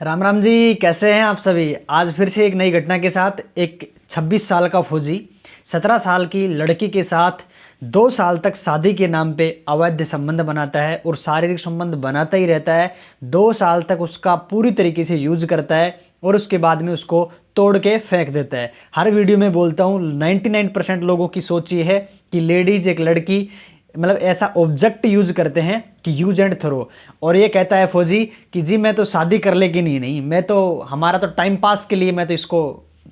राम राम जी, कैसे हैं आप सभी। आज फिर से एक नई घटना के साथ एक 26 साल का फौजी 17 साल की लड़की के साथ 2 साल तक शादी के नाम पे अवैध संबंध बनाता है और शारीरिक संबंध बनाता ही रहता है। 2 साल तक उसका पूरी तरीके से यूज करता है और उसके बाद में उसको तोड़ के फेंक देता है। हर वीडियो में बोलता हूँ 99% लोगों की सोच ये है कि लेडीज एक लड़की मतलब ऐसा ऑब्जेक्ट यूज करते हैं कि यूज एंड थ्रो। और ये कहता है फौजी कि जी मैं तो शादी कर लेकिन ही नहीं, मैं तो हमारा तो टाइम पास के लिए मैं तो इसको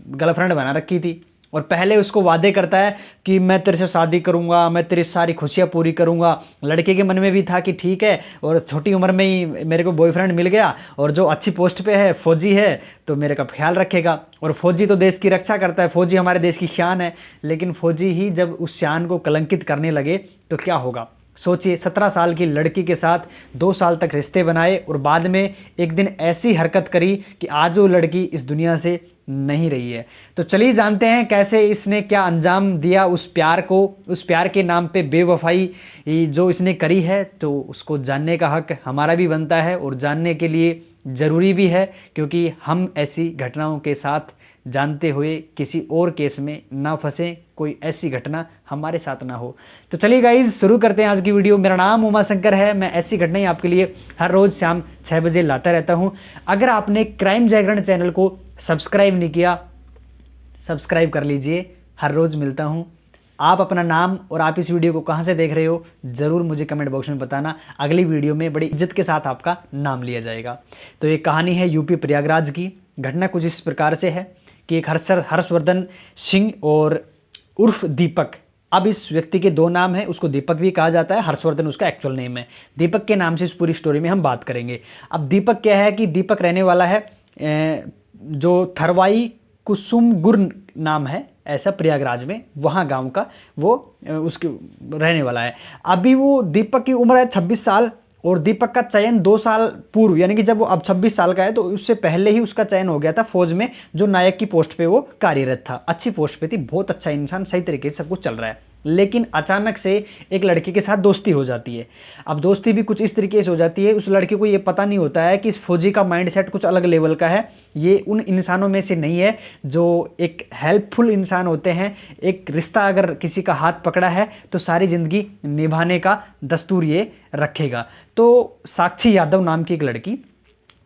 गर्लफ्रेंड बना रखी थी। और पहले उसको वादे करता है कि मैं तेरे से शादी करूंगा, मैं तेरी सारी खुशियां पूरी करूंगा। लड़के के मन में भी था कि ठीक है, और छोटी उम्र में ही मेरे को बॉयफ्रेंड मिल गया और जो अच्छी पोस्ट पे है, फौजी है, तो मेरे का ख्याल रखेगा। और फौजी तो देश की रक्षा करता है, फौजी हमारे देश की शान है। लेकिन फौजी ही जब उस शान को कलंकित करने लगे तो क्या होगा। सोचिए, 17 साल की लड़की के साथ 2 साल तक रिश्ते बनाए और बाद में एक दिन ऐसी हरकत करी कि आज वो लड़की इस दुनिया से नहीं रही है। तो चलिए जानते हैं कैसे इसने क्या अंजाम दिया उस प्यार को, उस प्यार के नाम पे बेवफाई जो इसने करी है। तो उसको जानने का हक हमारा भी बनता है और जानने के लिए ज़रूरी भी है, क्योंकि हम ऐसी घटनाओं के साथ जानते हुए किसी और केस में ना फंसे, कोई ऐसी घटना हमारे साथ ना हो। तो चलिए गाइज शुरू करते हैं आज की वीडियो। मेरा नाम उमा शंकर है। मैं ऐसी घटनाएं आपके लिए हर रोज़ शाम 6 बजे लाता रहता हूं। अगर आपने क्राइम जागरण चैनल को सब्सक्राइब नहीं किया, सब्सक्राइब कर लीजिए। हर रोज़ मिलता हूं। आप अपना नाम और आप इस वीडियो को कहां से देख रहे हो ज़रूर मुझे कमेंट बॉक्स में बताना। अगली वीडियो में बड़ी इज्जत के साथ आपका नाम लिया जाएगा। तो एक कहानी है यूपी प्रयागराज की। घटना कुछ इस प्रकार से है कि एक हर्षवर्धन सिंह और उर्फ दीपक, अब इस व्यक्ति के 2 नाम हैं, उसको दीपक भी कहा जाता है, हर्षवर्धन उसका एक्चुअल नेम है। दीपक के नाम से इस पूरी स्टोरी में हम बात करेंगे। अब दीपक क्या है कि दीपक रहने वाला है जो थरवाई कुसुमगुर नाम है ऐसा प्रयागराज में, वहाँ गांव का वो उसके रहने वाला है। अभी वो दीपक की उम्र है 26 साल और दीपक का चयन 2 साल पूर्व, यानी कि जब वो अब 26 साल का है तो उससे पहले ही उसका चयन हो गया था फौज में, जो नायक की पोस्ट पे वो कार्यरत था। अच्छी पोस्ट पे थी, बहुत अच्छा इंसान, सही तरीके से सब कुछ चल रहा है। लेकिन अचानक से एक लड़की के साथ दोस्ती हो जाती है। अब दोस्ती भी कुछ इस तरीके से हो जाती है, उस लड़के को ये पता नहीं होता है कि इस फौजी का माइंडसेट कुछ अलग लेवल का है। ये उन इंसानों में से नहीं है जो एक हेल्पफुल इंसान होते हैं। एक रिश्ता अगर किसी का हाथ पकड़ा है तो सारी ज़िंदगी निभाने का दस्तूर ये रखेगा। तो साक्षी यादव नाम की एक लड़की,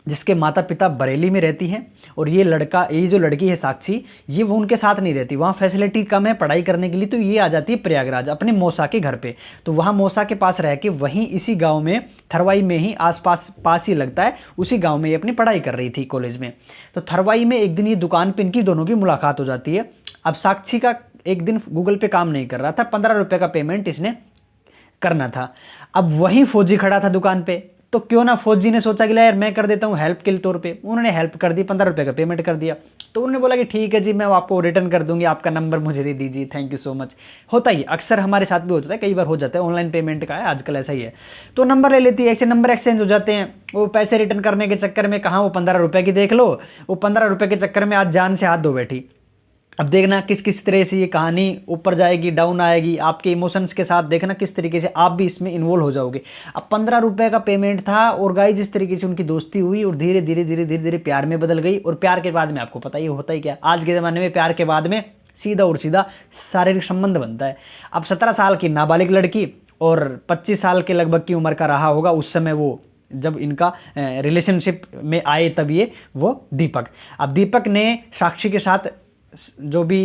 जिसके माता पिता बरेली में रहती हैं, और ये जो लड़की है साक्षी, ये वो उनके साथ नहीं रहती, वहाँ फैसिलिटी कम है पढ़ाई करने के लिए, तो ये आ जाती है प्रयागराज अपने मौसा के घर पे। तो वहाँ मौसा के पास रह के वहीं इसी गांव में, थरवाई में ही आसपास पास ही लगता है, उसी गांव में ये अपनी पढ़ाई कर रही थी कॉलेज में। तो थरवाई में एक दिन ये दुकान पर इनकी दोनों की मुलाकात हो जाती है। अब साक्षी का एक दिन गूगल पे काम नहीं कर रहा था, 15 रुपये का पेमेंट इसने करना था। अब वहीं फौजी खड़ा था दुकान पे, तो क्यों ना फौजी ने सोचा कि यार मैं कर देता हूँ हेल्प के तौर पे। उन्होंने हेल्प कर दी, 15 रुपये का पेमेंट कर दिया। तो उन्होंने बोला कि ठीक है जी, मैं आपको रिटर्न कर दूंगी, आपका नंबर मुझे दे दीजिए, थैंक यू सो मच। होता ही अक्सर हमारे साथ भी होता है, कई बार हो जाता है, ऑनलाइन पेमेंट का है आजकल, ऐसा ही है। तो नंबर ले लेती है, ऐसे नंबर एक्सचेंज हो जाते हैं। वो पैसे रिटर्न करने के चक्कर में कहाँ वो 15 रुपये की देख लो, वो 15 रुपये के चक्कर में आज जान से हाथ धो बैठी। अब देखना किस किस तरह से ये कहानी ऊपर जाएगी, डाउन आएगी, आपके इमोशंस के साथ देखना किस तरीके से आप भी इसमें इन्वॉल्व हो जाओगे। अब 15 रुपये का पेमेंट था और गाइस जिस तरीके से उनकी दोस्ती हुई और धीरे धीरे धीरे धीरे धीरे प्यार में बदल गई। और प्यार के बाद में आपको पता ही होता ही क्या, आज के ज़माने में प्यार के बाद में सीधा और सीधा शारीरिक संबंध बनता है। अब 17 साल की नाबालिग लड़की और 25 साल के लगभग की उम्र का रहा होगा उस समय वो, जब इनका रिलेशनशिप में आए तब ये वो दीपक। अब दीपक ने साक्षी के साथ जो भी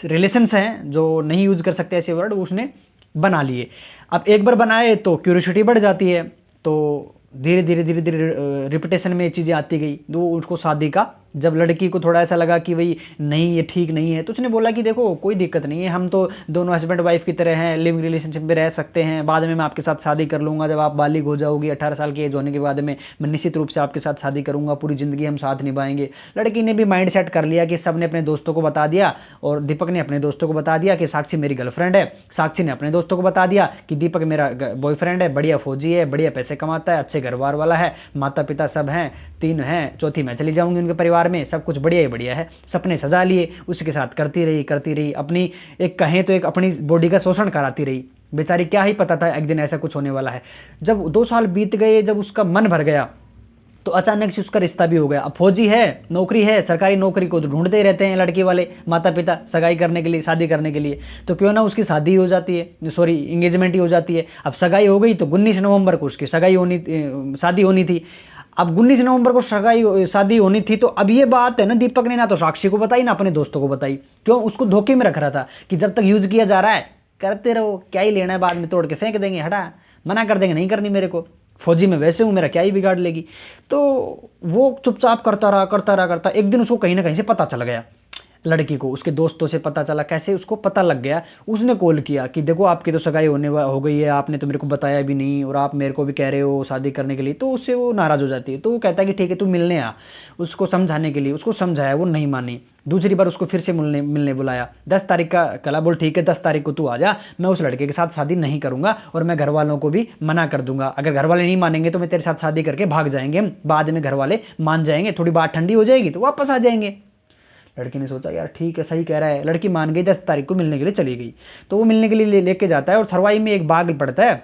रिलेशंस हैं, जो नहीं यूज कर सकते ऐसे वर्ड, उसने बना लिए। अब एक बार बनाए तो क्यूरियोसिटी बढ़ जाती है, तो धीरे धीरे धीरे धीरे रिपीटेशन में ये चीज़ें आती गई। तो उसको शादी का, जब लड़की को थोड़ा ऐसा लगा कि भाई नहीं ये ठीक नहीं है, तो उसने बोला कि देखो कोई दिक्कत नहीं है, हम तो दोनों हस्बैंड वाइफ की तरह हैं, लिविंग रिलेशनशिप में रह सकते हैं, बाद में मैं आपके साथ शादी कर लूँगा, जब आप बालिग हो जाओगी 18 साल की एज होने के बाद में मैं निश्चित रूप से आपके साथ शादी करूँगा, पूरी ज़िंदगी हम साथ निभाएंगे। लड़की ने भी माइंड सेट कर लिया कि सब ने अपने दोस्तों को बता दिया, और दीपक ने अपने दोस्तों को बता दिया कि साक्षी मेरी गर्लफ्रेंड है, साक्षी ने अपने दोस्तों को बता दिया कि दीपक मेरा बॉयफ्रेंड है, बढ़िया फौजी है, बढ़िया पैसे कमाता है, अच्छे घर बार वाला है, माता पिता सब हैं, 3 हैं, चौथी मैं चली जाऊँगी उनके परिवार में, सब कुछ बढ़िया बढ़िया है। सपने सजा लिए, उसके साथ करती रही अपनी, एक कहें तो एक अपनी बॉडी का शोषण कराती रही। बेचारी क्या ही पता था एक दिन ऐसा कुछ होने वाला है। जब 2 साल बीत गए, जब उसका मन भर गया तो अचानक से उसका रिश्ता भी हो गया। अब फौजी है, नौकरी है, सरकारी नौकरी को तो ढूंढते ही रहते हैं लड़के वाले माता पिता सगाई करने के लिए, शादी करने के लिए। तो क्यों ना उसकी शादी हो जाती है, सॉरी इंगेजमेंट ही हो जाती है। अब सगाई हो गई तो 19 नवंबर को उसकी शादी होनी थी। अब 19 नवंबर को शादी होनी थी। तो अब ये बात है ना, दीपक ने ना तो साक्षी को बताई ना अपने दोस्तों को बताई। क्यों? उसको धोखे में रख रहा था कि जब तक यूज किया जा रहा है करते रहो, क्या ही लेना है, बाद में तोड़ के फेंक देंगे, हटा मना कर देंगे, नहीं करनी मेरे को, फौजी में वैसे हूँ, मेरा क्या ही बिगाड़ लेगी। तो वो चुपचाप करता एक दिन उसको कहीं ना कहीं से पता चल गया, लड़की को उसके दोस्तों से पता चला। कैसे? उसको पता लग गया, उसने कॉल किया कि देखो आपकी तो सगाई हो गई है, आपने तो मेरे को बताया भी नहीं और आप मेरे को भी कह रहे हो शादी करने के लिए। तो उससे वो नाराज़ हो जाती है। तो वो कहता है कि ठीक है तू मिलने आ, उसको समझाने के लिए। उसको समझाया, वो नहीं मानी। दूसरी बार उसको फिर से मिलने बुलाया। 10 तारीख का कला, बोल ठीक है 10 तारीख को तू आ जा, मैं उस लड़के के साथ शादी नहीं करूंगा और मैं घर वालों को भी मना कर दूंगा। अगर घर वाले नहीं मानेंगे तो मैं तेरे साथ शादी करके भाग जाएंगे हम, बाद में घर वाले मान जाएंगे, थोड़ी बात ठंडी हो जाएगी तो वापस आ जाएंगे। लड़की ने सोचा यार ठीक है, सही कह रहा है। लड़की मान गई, 10 तारीख को मिलने के लिए चली गई। तो वो मिलने के लिए लेके जाता है और थरवाई में एक बाग पड़ता है,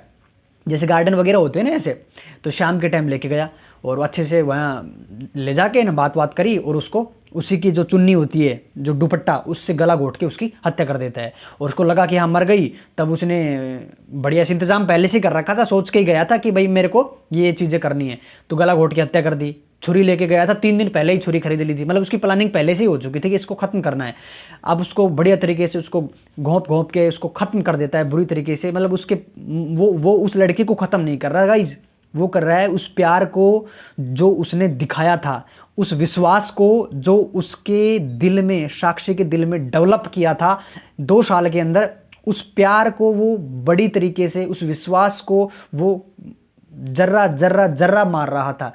जैसे गार्डन वगैरह होते हैं ना ऐसे। तो शाम के टाइम लेके गया और अच्छे से वहाँ ले जाके ना बात करी और उसको उसी की जो चुन्नी होती है, जो दुपट्टा, उससे गला घोट के उसकी हत्या कर देता है। और उसको लगा कि हाँ मर गई। तब उसने बढ़िया से इंतजाम पहले से कर रखा था, सोच के ही गया था कि भाई मेरे को ये चीज़ें करनी है। तो गला घोट के हत्या कर दी। छुरी लेके गया था, 3 दिन पहले ही छुरी खरीद ली थी, मतलब उसकी प्लानिंग पहले से ही हो चुकी थी कि इसको खत्म करना है। अब उसको बढ़िया तरीके से उसको घोंप के उसको खत्म कर देता है बुरी तरीके से। मतलब उसके वो उस लड़के को खत्म नहीं कर रहा गाइज, वो कर रहा है उस प्यार को जो उसने दिखाया था, उस विश्वास को जो उसके दिल में, साक्षी के दिल में डेवलप किया था 2 साल के अंदर। उस प्यार को वो बड़ी तरीके से, उस विश्वास को वो जर्रा जर्रा जर्रा मार रहा था।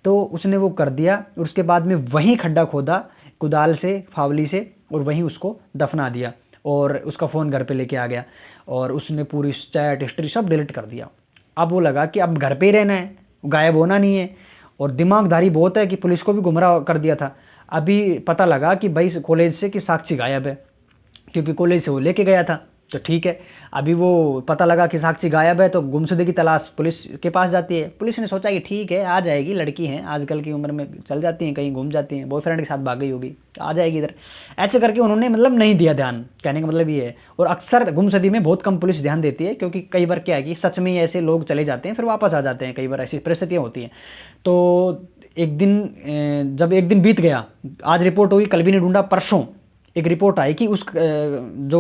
तो उसने वो कर दिया और उसके बाद में वहीं खड्डा खोदा कुदाल से, फावली से, और वहीं उसको दफना दिया। और उसका फ़ोन घर पे लेके आ गया और उसने पूरी चैट हिस्ट्री सब डिलीट कर दिया। अब वो लगा कि अब घर पे ही रहना है, गायब होना नहीं है। और दिमागदारी बहुत है कि पुलिस को भी गुमराह कर दिया था। अभी पता लगा कि भाई कॉलेज से कि साक्षी गायब है, क्योंकि कॉलेज से वो लेके गया था। तो ठीक है, अभी वो पता लगा कि साक्षी गायब है तो गुमशुदे की तलाश पुलिस के पास जाती है। पुलिस ने सोचा कि ठीक है आ जाएगी, लड़की है, आजकल की उम्र में चल जाती हैं, कहीं घूम जाती हैं, बॉयफ्रेंड के साथ भाग गई होगी, आ जाएगी इधर। ऐसे करके उन्होंने मतलब नहीं दिया ध्यान, कहने का मतलब ये है। और अक्सर गुमशुदगी में बहुत कम पुलिस ध्यान देती है, क्योंकि कई बार क्या है कि सच में ही ऐसे लोग चले जाते हैं फिर वापस आ जाते हैं, कई बार ऐसी परिस्थितियाँ होती हैं। तो एक दिन जब एक दिन बीत गया, आज रिपोर्ट हुई, कल भी नहीं ढूंढा, परसों एक रिपोर्ट आई कि उस जो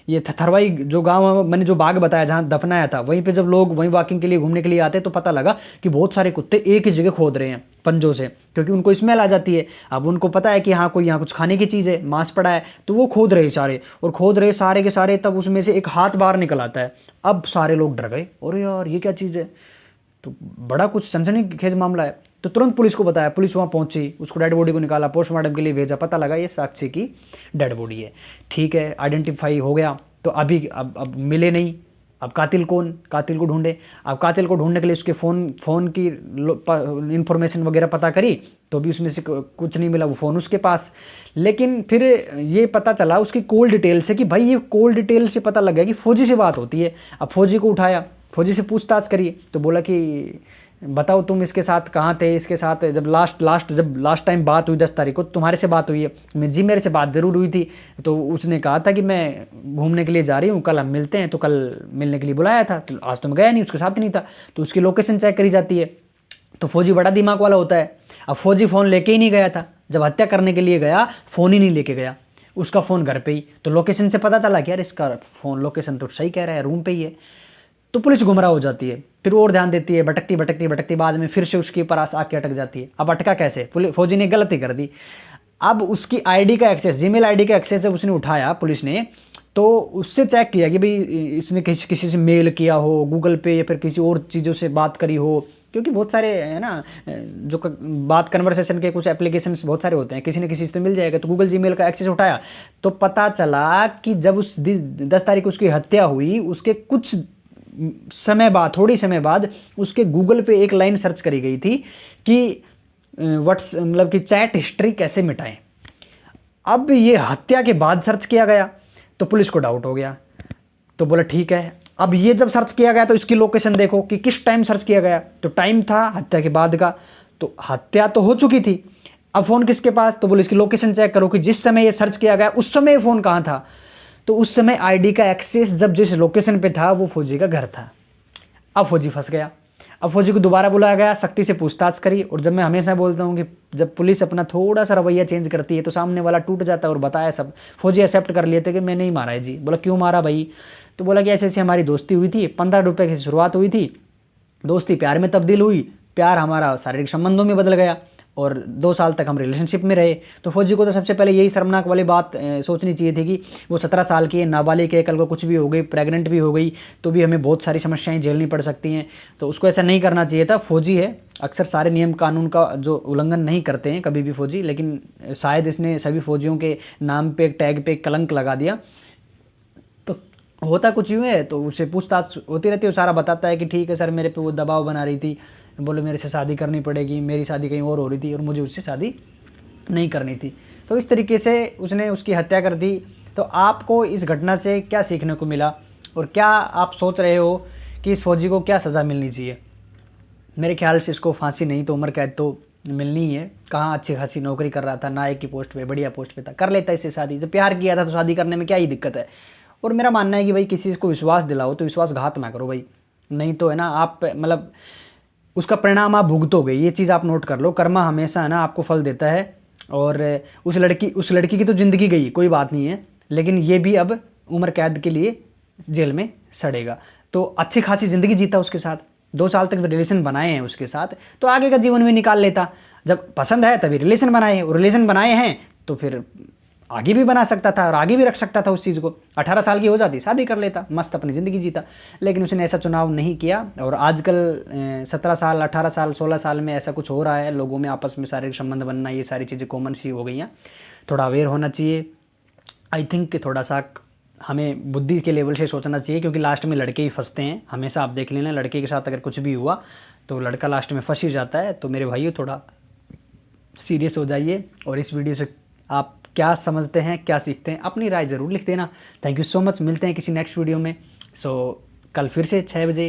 ये थरवाई जो गांव मैंने जो बाग बताया जहां दफनाया था, वहीं पे जब लोग वहीं वॉकिंग के लिए घूमने के लिए आते हैं तो पता लगा कि बहुत सारे कुत्ते एक ही जगह खोद रहे हैं पंजों से, क्योंकि उनको स्मेल आ जाती है। अब उनको पता है कि हाँ कोई यहाँ कुछ खाने की चीज़ है, मांस पड़ा है, तो वो खोद रहे सारे, और खोद रहे सारे के सारे। तब उसमें से एक हाथ बाहर निकल आता है। अब सारे लोग डर गए, अरे यार ये क्या चीज़ है, तो बड़ा कुछ सनसनीखेज मामला है। तो तुरंत पुलिस को बताया, पुलिस वहाँ पहुंची, उसको डेड बॉडी को निकाला, पोस्टमार्टम के लिए भेजा, पता लगा ये साक्षी की डेड बॉडी है। ठीक है, आइडेंटिफाई हो गया। तो अभी अब मिले नहीं, अब कातिल कौन, कातिल को ढूंढे। अब कातिल को ढूंढने के लिए उसके फ़ोन की इंफॉर्मेशन वगैरह पता करी, तो भी उसमें से कुछ नहीं मिला, वो फ़ोन उसके पास। लेकिन फिर ये पता चला उसकी कॉल डिटेल से कि भाई ये कॉल डिटेल से पता लग गया कि फ़ौजी से बात होती है। अब फौजी को उठाया, फौजी से पूछताछ करी, तो बोला कि बताओ तुम इसके साथ कहाँ थे, इसके साथ जब लास्ट टाइम बात हुई 10 तारीख को तुम्हारे से बात हुई है। मैं जी मेरे से बात ज़रूर हुई थी। तो उसने कहा था कि मैं घूमने के लिए जा रही हूँ, कल हम मिलते हैं, तो कल मिलने के लिए बुलाया था, तो आज तो मैं गया नहीं, उसके साथ नहीं था। तो उसकी लोकेशन चेक करी जाती है। तो फौजी बड़ा दिमाग वाला होता है। अब फौजी फ़ोन लेके ही नहीं गया था, जब हत्या करने के लिए गया फ़ोन ही नहीं लेके गया, उसका फ़ोन घर पे ही। तो लोकेशन से पता चला कि यार इसका फ़ोन लोकेशन तो सही कह रहा है, रूम पे ही है। तो पुलिस गुमराह हो जाती है, फिर और ध्यान देती है, भटकती बाद में फिर से उसके पास आके अटक जाती है। अब अटका कैसे, फौजी ने गलती कर दी। अब उसकी आईडी का एक्सेस, जीमेल आईडी का एक्सेस जब उसने उठाया पुलिस ने, तो उससे चेक किया कि भाई इसने किसी से मेल किया हो, गूगल पे या फिर किसी और चीज़ों से बात करी हो, क्योंकि बहुत सारे है ना जो बात कन्वर्सेशन के कुछ एप्लीकेशंस बहुत सारे होते हैं, किसी न किसी से तो मिल जाएगा। तो गूगल जीमेल का एक्सेस उठाया तो पता चला कि जब उस 10 तारीख को उसकी हत्या हुई, उसके कुछ समय बाद, थोड़ी समय बाद उसके गूगल पे एक लाइन सर्च करी गई थी कि मतलब कि चैट हिस्ट्री कैसे मिटाएं। अब ये हत्या के बाद सर्च किया गया तो पुलिस को डाउट हो गया, तो बोला ठीक है। अब ये जब सर्च किया गया तो इसकी लोकेशन देखो कि किस टाइम सर्च किया गया, तो टाइम था हत्या के बाद का। तो हत्या तो हो चुकी थी, अब फ़ोन किसके पास? तो बोले इसकी लोकेशन चेक करो कि जिस समय ये सर्च किया गया उस समय फ़ोन कहाँ था। तो उस समय आईडी का एक्सेस जब जिस लोकेशन पे था वो फौजी का घर था। अब फौजी फंस गया। अब फौजी को दोबारा बुलाया गया, सख्ती से पूछताछ करी। और जब मैं हमेशा बोलता हूँ कि जब पुलिस अपना थोड़ा सा रवैया चेंज करती है तो सामने वाला टूट जाता है और बताया सब। फौजी एक्सेप्ट कर लिए थे कि मैंने ही मारा है जी। बोला क्यों मारा भाई? तो बोला कि ऐसे ऐसे हमारी दोस्ती हुई थी, 15 रुपये की शुरुआत हुई थी, दोस्ती प्यार में तब्दील हुई, प्यार हमारा शारीरिक संबंधों में बदल गया और 2 साल तक हम रिलेशनशिप में रहे। तो फौजी को तो सबसे पहले यही शर्मनाक वाली बात सोचनी चाहिए थी कि वो 17 साल की है, नाबालिग है, कल को कुछ भी हो गई, प्रेग्नेंट भी हो गई तो भी हमें बहुत सारी समस्याएं झेलनी पड़ सकती हैं। तो उसको ऐसा नहीं करना चाहिए था। फौजी है, अक्सर सारे नियम कानून का जो उल्लंघन नहीं करते हैं कभी भी फौजी, लेकिन शायद इसने सभी फौजियों के नाम पे टैग पे कलंक लगा दिया। तो होता कुछ यूँ है, तो उससे पूछताछ होती रहती है, वो सारा बताता है कि ठीक है सर मेरे पे वो दबाव बना रही थी, बोले मेरे से शादी करनी पड़ेगी, मेरी शादी कहीं और हो रही थी और मुझे उससे शादी नहीं करनी थी। तो इस तरीके से उसने उसकी हत्या कर दी। तो आपको इस घटना से क्या सीखने को मिला और क्या आप सोच रहे हो कि इस फौजी को क्या सज़ा मिलनी चाहिए? मेरे ख्याल से इसको फांसी नहीं तो उम्र कैद तो मिलनी ही है। कहाँ अच्छी खासी नौकरी कर रहा था, नायक की पोस्ट पे, बढ़िया पोस्ट पे था, कर लेता इससे शादी। जब प्यार किया था तो शादी करने में क्या ही दिक्कत है? और मेरा मानना है कि भाई किसी को विश्वास दिलाओ तो विश्वासघात ना करो भाई, नहीं तो है ना आप मतलब उसका परिणाम आप भुगतोगे। ये चीज़ आप नोट कर लो, कर्मा हमेशा है ना आपको फल देता है। और उस लड़की की तो ज़िंदगी गई, कोई बात नहीं है, लेकिन ये भी अब उम्र कैद के लिए जेल में सड़ेगा। तो अच्छी खासी ज़िंदगी जीता उसके साथ, 2 साल तक रिलेशन बनाए हैं उसके साथ, तो आगे का जीवन भी निकाल लेता। जब पसंद है तभी रिलेशन बनाए, और रिलेशन बनाए हैं तो फिर आगे भी बना सकता था और आगे भी रख सकता था उस चीज़ को। 18 साल की हो जाती, शादी कर लेता, मस्त अपनी ज़िंदगी जीता। लेकिन उसने ऐसा चुनाव नहीं किया। और आजकल 17 साल, 18 साल, 16 साल में ऐसा कुछ हो रहा है, लोगों में आपस में शारीरिक संबंध बनना, ये सारी चीज़ें कॉमन सी हो गई हैं। थोड़ा अवेयर होना चाहिए। आई थिंक कि थोड़ा सा हमें बुद्धि के लेवल से सोचना चाहिए, क्योंकि लास्ट में लड़के ही फंसते हैं हमेशा। आप देख लेना, लड़के के साथ अगर कुछ भी हुआ तो लड़का लास्ट में फंस ही जाता है। तो मेरे भाइयों थोड़ा सीरियस हो जाइए, और इस वीडियो से आप क्या समझते हैं, क्या सीखते हैं, अपनी राय ज़रूर लिख देना। थैंक यू सो मच, मिलते हैं किसी नेक्स्ट वीडियो में। कल फिर से 6 बजे।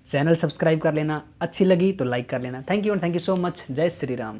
चैनल सब्सक्राइब कर लेना, अच्छी लगी तो लाइक कर लेना। Thank you and thank you so much. जय श्री राम।